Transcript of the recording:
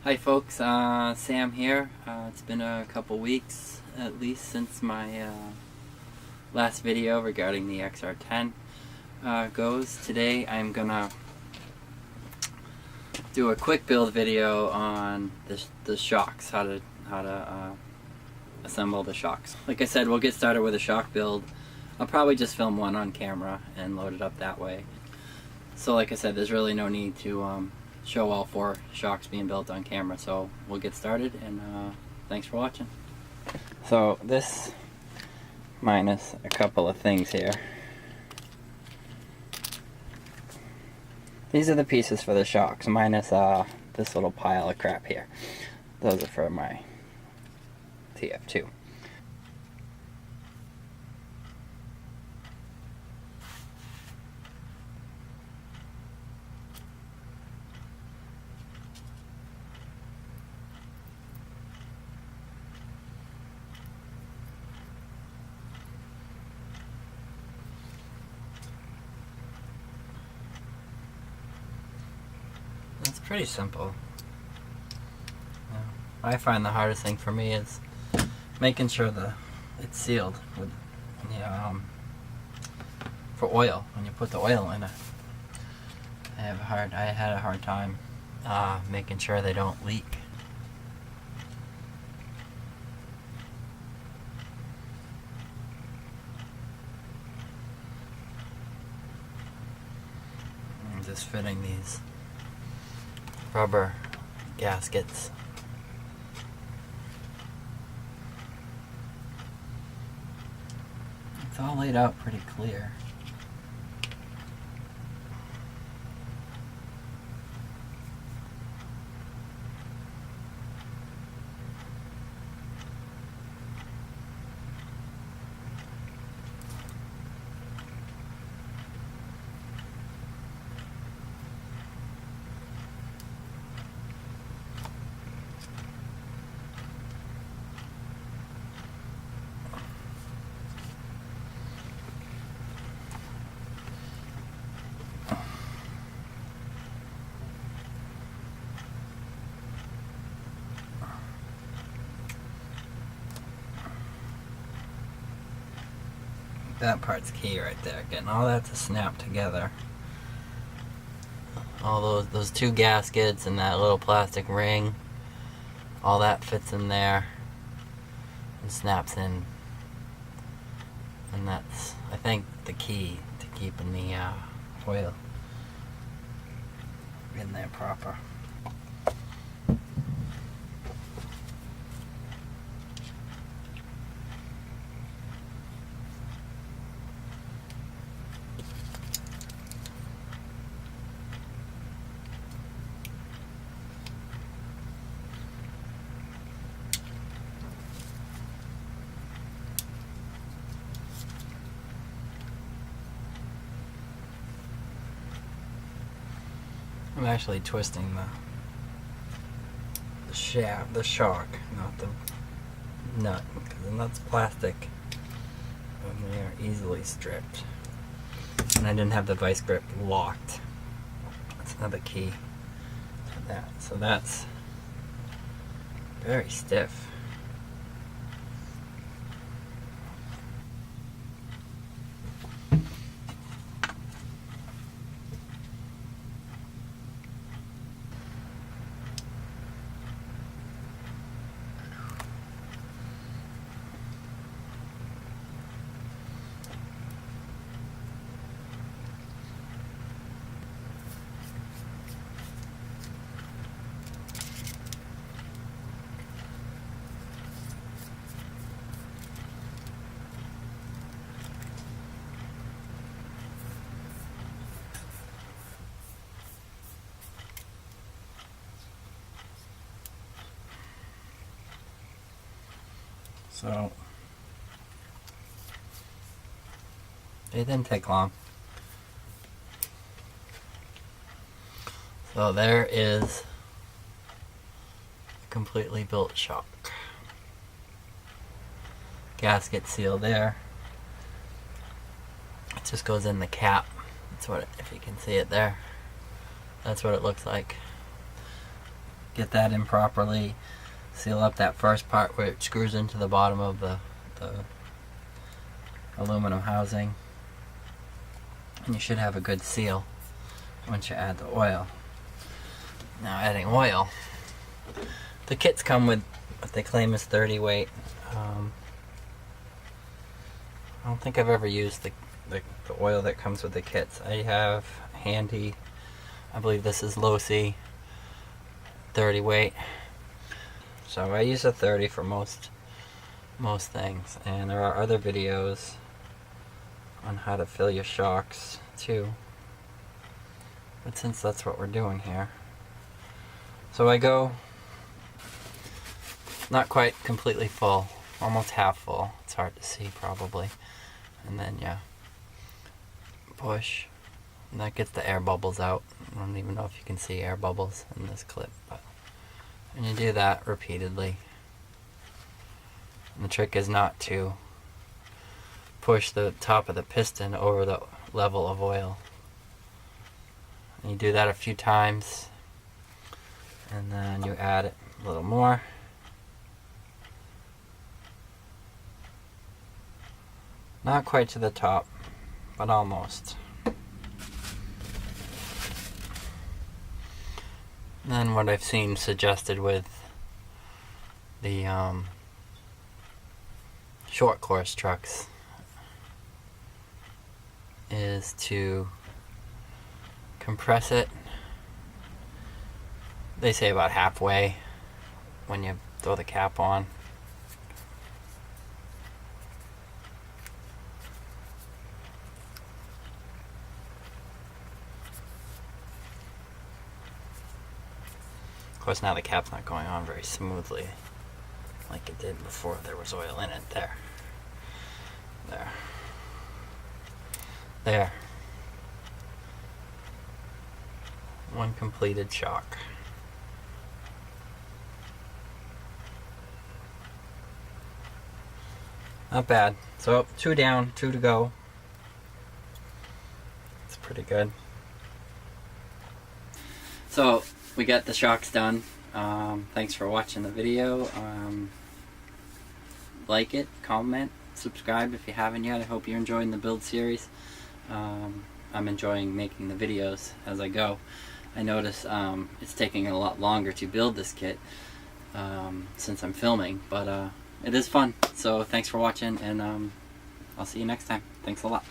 Hi folks, Sam here. It's been a couple weeks at least since my last video regarding the XR10 goes. Today I'm gonna do a quick build video on the shocks, how to assemble the shocks. Like I said, we'll get started with a shock build. I'll probably just film one on camera and load it up that way. So like I said, there's really no need to show all 4 shocks being built on camera, so we'll get started, and thanks for watching. So this, minus a couple of things here, these are the pieces for the shocks, minus this little pile of crap here. Those are for my TF2. It's pretty simple. I find the hardest thing for me is making sure it's sealed with for oil. When you put the oil in it, I had a hard time making sure they don't leak. I'm just fitting these rubber gaskets. It's all laid out pretty clear. That part's key right there, getting all that to snap together. All those 2 gaskets and that little plastic ring, all that fits in there and snaps in. And that's, I think, the key to keeping the oil in there proper. I'm actually twisting the shaft, the shock, not the nut, because the nut's plastic and they are easily stripped. And I didn't have the vice grip locked. That's another key to that. So that's very stiff. So it didn't take long. So there is a completely built shock. Gasket seal there. It just goes in the cap. That's what if you can see it there. That's what it looks like. get that in properly, seal up that first part where it screws into the bottom of the aluminum housing, and you should have a good seal once you add the oil. Now adding oil, the kits come with what they claim is 30 weight. I don't think I've ever used the oil that comes with the kits. I have handy, I believe this is low C, 30 weight. So I use a 30 for most things, and there are other videos on how to fill your shocks too. But since that's what we're doing here, so I go not quite completely full, almost half full. It's hard to see probably. And then yeah, push, and that gets the air bubbles out. I don't even know if you can see air bubbles in this clip, but and you do that repeatedly. And the trick is not to push the top of the piston over the level of oil. And you do that a few times, and then you add it a little more. Not quite to the top, but almost. And then what I've seen suggested with the short course trucks is to compress it. They say about halfway when you throw the cap on. Of course, now the cap's not going on very smoothly like it did before there was oil in it. There. One completed shock. Not bad. So 2 down, 2 to go. It's pretty good. So we got the shocks done. Thanks for watching the video. Like it, comment, subscribe if you haven't yet. I hope you're enjoying the build series. I'm enjoying making the videos as I go. I notice it's taking a lot longer to build this kit since I'm filming, but it is fun. So thanks for watching, and I'll see you next time. Thanks a lot.